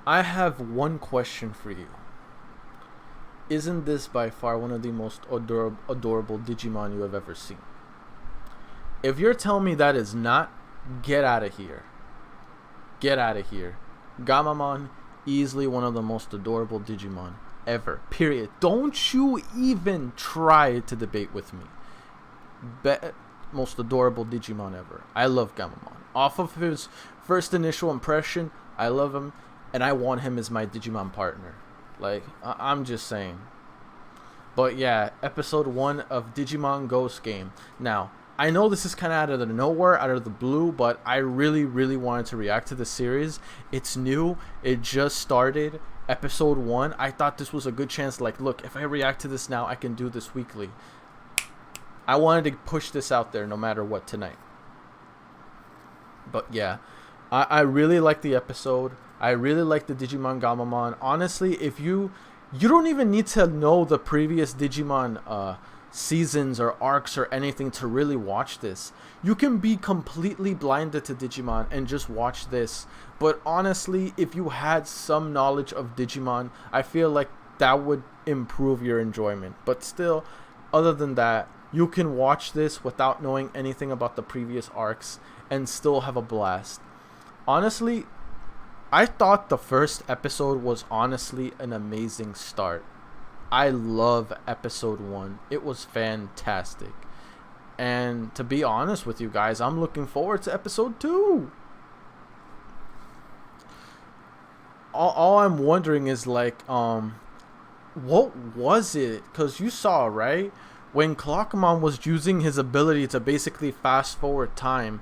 I have one question for you. Isn't this by far one of the most adorable Digimon you have ever seen? If you're telling me that is not, get out of here. Get out of here. GAMMAMON, easily one of the most adorable Digimon ever. Period. Don't you even try to debate with me. Most adorable Digimon ever. I love GAMMAMON. Off of his first initial impression, I love him, and I want him as my Digimon partner. Like, I'm just saying. But yeah, episode 1 of Digimon Ghost Game. Now, I know this is kind of out of the nowhere, out of the blue, but I really, really wanted to react to the series. It's new. It just started. Episode 1. I thought this was a good chance. Like, look, if I react to this now, I can do this weekly. I wanted to push this out there no matter what tonight. But yeah, I really like the episode. I really like the Digimon GAMMAMON. Honestly, if you don't even need to know the previous Digimon seasons or arcs or anything to really watch this. You can be completely blinded to Digimon and just watch this. But honestly, if you had some knowledge of Digimon, I feel like that would improve your enjoyment. But still, other than that, you can watch this without knowing anything about the previous arcs and still have a blast. Honestly, I thought the first episode was honestly an amazing start. I love episode 1. It was fantastic. And to be honest with you guys, I'm looking forward to episode 2. All I'm wondering is like, what was it? Because you saw, right? When Clockmon was using his ability to basically fast forward time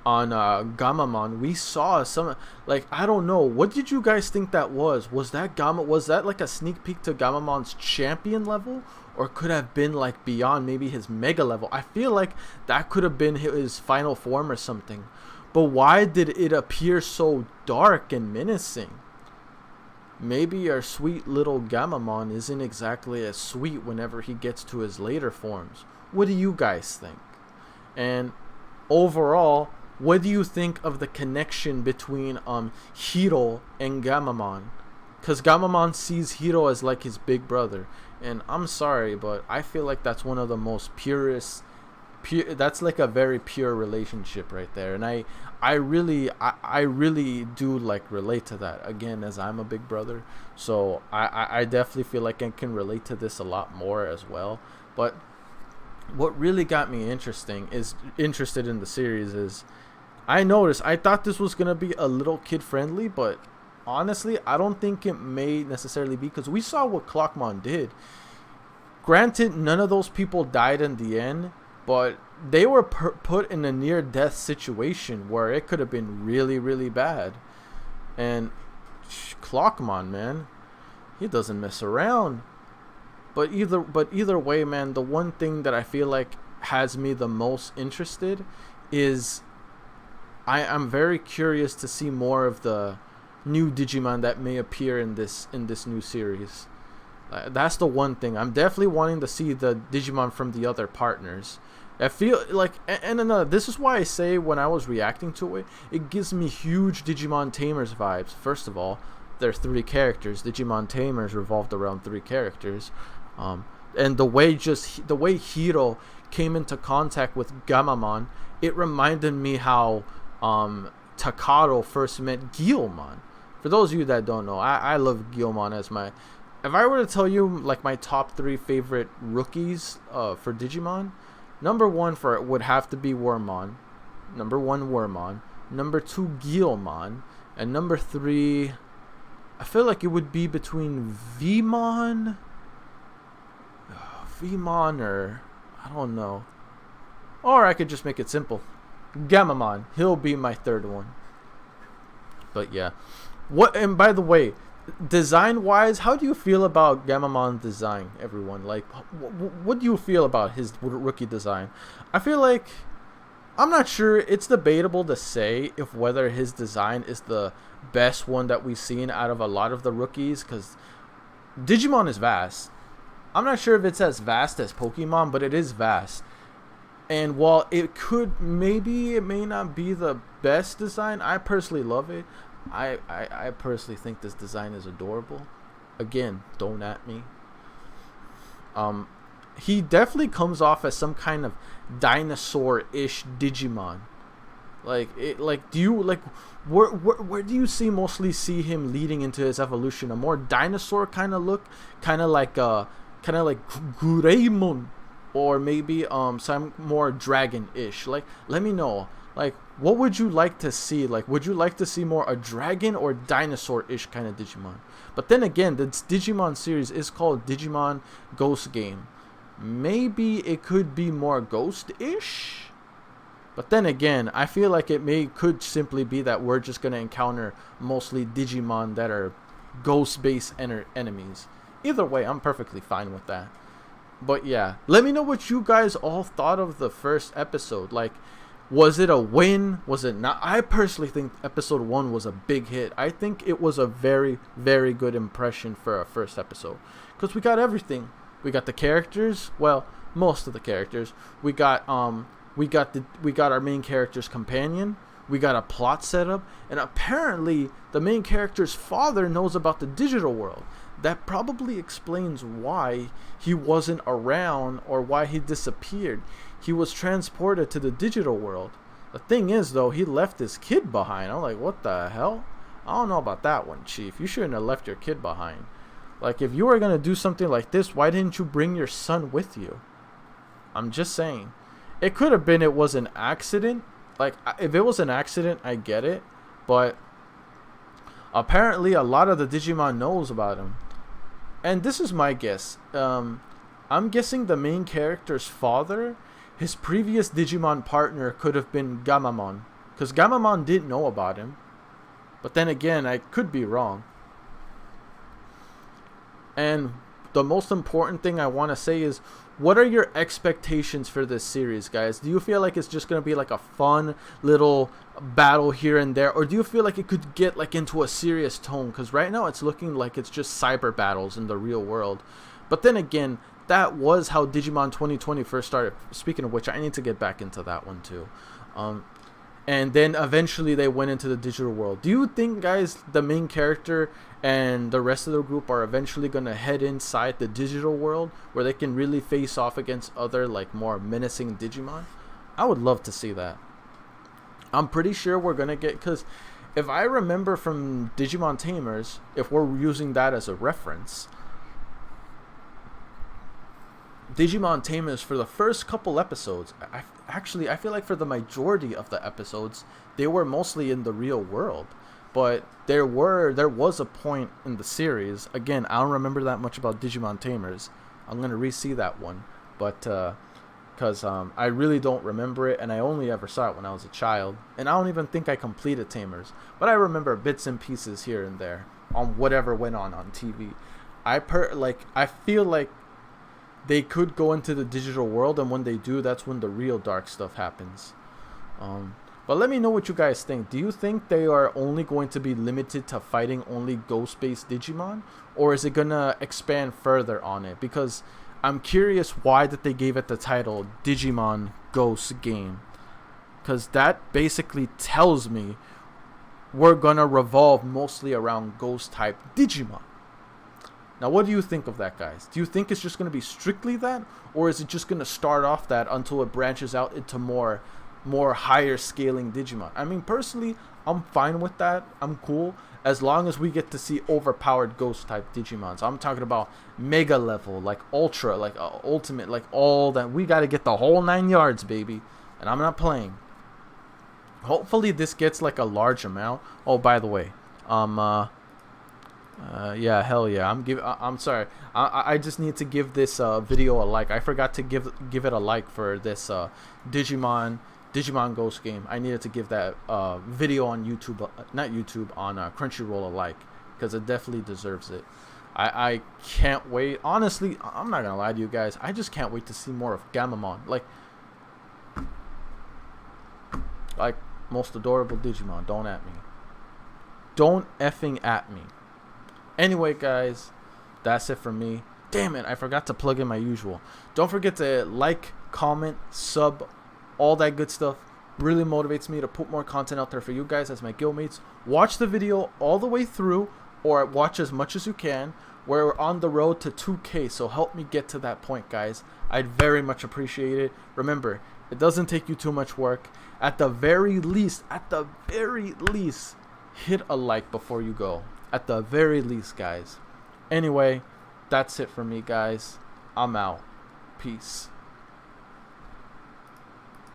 on GAMMAMON, we saw some, like, I don't know, what did you guys think that was? Was that like a sneak peek to GAMMAMON's champion level, or could have been like beyond, maybe his mega level? I feel like that could have been his final form or something. But why did it appear so dark and menacing? Maybe our sweet little GAMMAMON isn't exactly as sweet whenever he gets to his later forms. What do you guys think? And overall, what do you think of the connection between Hiro and GAMMAMON? Because GAMMAMON sees Hiro as like his big brother. And I'm sorry, but I feel like that's one of the most purest. That's like a very pure relationship right there. And I really do like relate to that. Again, as I'm a big brother. So I definitely feel like I can relate to this a lot more as well. But what really got me interested in the series is, I thought this was gonna be a little kid friendly, but honestly, I don't think it may necessarily be, because we saw what Clockmon did. Granted, none of those people died in the end, but they were put in a near-death situation where it could have been really, really bad. And Clockmon, man, he doesn't mess around. But either way, man, the one thing that I feel like has me the most interested is I'm very curious to see more of the new Digimon that may appear in this new series. That's the one thing. I'm definitely wanting to see the Digimon from the other partners. I feel like, and another, this is why I say when I was reacting to it, it gives me huge Digimon Tamers vibes. First of all, there are 3 characters. Digimon Tamers revolved around 3 characters. And the way Hiro came into contact with GAMMAMON, it reminded me how Takaro first met Guilmon. For those of you that don't know, I love Guilmon as my... If I were to tell you like my top 3 favorite rookies for Digimon, number 1 for it would have to be Wormmon. Number 1, Wormmon. Number 2, Guilmon. And number 3, I feel like it would be between Vmon, or I don't know. Or I could just make it simple. GAMMAMON. He'll be my 3rd one. But yeah. And by the way, design wise, how do you feel about GAMMAMON design, everyone? Like, what do you feel about his rookie design? I feel like, I'm not sure. It's debatable to say if whether his design is the best one that we've seen out of a lot of the rookies, because Digimon is vast. I'm not sure if it's as vast as Pokemon, but it is vast. And while it may not be the best design, I personally love it. I personally think this design is adorable. Again, don't at me. Um, he definitely comes off as some kind of dinosaur-ish Digimon. Do you like where do you mostly see him leading into his evolution? A more dinosaur kind of look, kind of like Greymon, or maybe some more dragon-ish. Like, let me know. Like, what would you like to see? Like, would you like to see more a dragon or dinosaur-ish kind of Digimon? But then again, this Digimon series is called Digimon Ghost Game. Maybe it could be more ghost-ish. But then again, I feel like could simply be that we're just gonna encounter mostly Digimon that are ghost-based enemies. Either way, I'm perfectly fine with that. But yeah, let me know what you guys all thought of the first episode. Like, was it a win? Was it not? I personally think episode 1 was a big hit. I think it was a very, very good impression for a first episode. Because we got everything. We got the characters. Well, most of the characters. We got our main character's companion. We got a plot setup, and apparently the main character's father knows about the digital world. That probably explains why he wasn't around or why he disappeared. He was transported to the digital world. The thing is, though, he left his kid behind. I'm like, what the hell? I don't know about that one, Chief. You shouldn't have left your kid behind. Like, if you were gonna do something like this, why didn't you bring your son with you? I'm just saying. It could have been it was an accident. Like, if it was an accident, I get it. But apparently a lot of the Digimon knows about him. And this is my guess. I'm guessing the main character's father, his previous Digimon partner could have been GAMMAMON. Because GAMMAMON didn't know about him. But then again, I could be wrong. And the most important thing I want to say is, what are your expectations for this series, guys? Do you feel like it's just going to be like a fun little battle here and there? Or do you feel like it could get like into a serious tone? Because right now it's looking like it's just cyber battles in the real world. But then again, that was how Digimon 2020 first started. Speaking of which, I need to get back into that one too. And then eventually they went into the digital world. Do you think, guys, the main character and the rest of the group are eventually going to head inside the digital world where they can really face off against other, like, more menacing Digimon? I would love to see that. I'm pretty sure we're going to get, because if I remember from Digimon Tamers, if we're using that as a reference, Digimon Tamers, for the first couple episodes, I feel like for the majority of the episodes, they were mostly in the real world. But there was a point in the series. Again, I don't remember that much about Digimon Tamers. I'm gonna re-see that one, but because I really don't remember it, and I only ever saw it when I was a child, and I don't even think I completed Tamers. But I remember bits and pieces here and there on whatever went on TV. I feel like they could go into the digital world, and when they do, that's when the real dark stuff happens. But let me know what you guys think. Do you think they are only going to be limited to fighting only ghost-based Digimon? Or is it going to expand further on it? Because I'm curious why that they gave it the title Digimon Ghost Game. Because that basically tells me we're going to revolve mostly around ghost-type Digimon. Now, what do you think of that, guys? Do you think it's just going to be strictly that? Or is it just going to start off that until it branches out into more higher scaling Digimon? I mean, personally, I'm fine with that. I'm cool. As long as we get to see overpowered ghost type Digimon. So I'm talking about mega level, like ultra, like ultimate, like all that. We got to get the whole 9 yards, baby. And I'm not playing. Hopefully this gets like a large amount. Oh, by the way, yeah, hell yeah. I'm sorry. I just need to give this video a like. I forgot to give it a like for this Digimon Ghost Game. I needed to give that video on YouTube, not YouTube, on Crunchyroll a like, because it definitely deserves it. I can't wait. Honestly, I'm not gonna lie to you guys. I just can't wait to see more of GAMMAMON. Like most adorable Digimon. Don't at me. Don't effing at me. Anyway, guys, that's it for me. Damn it, I forgot to plug in my usual. Don't forget to like, comment, sub, all that good stuff. really motivates me to put more content out there for you guys as my guildmates. Watch the video all the way through, or watch as much as you can. We're on the road to 2K, so help me get to that point, guys. I'd very much appreciate it. Remember, it doesn't take you too much work. At the very least, hit a like before you go. At the very least, guys. Anyway, that's it for me, guys. I'm out. Peace.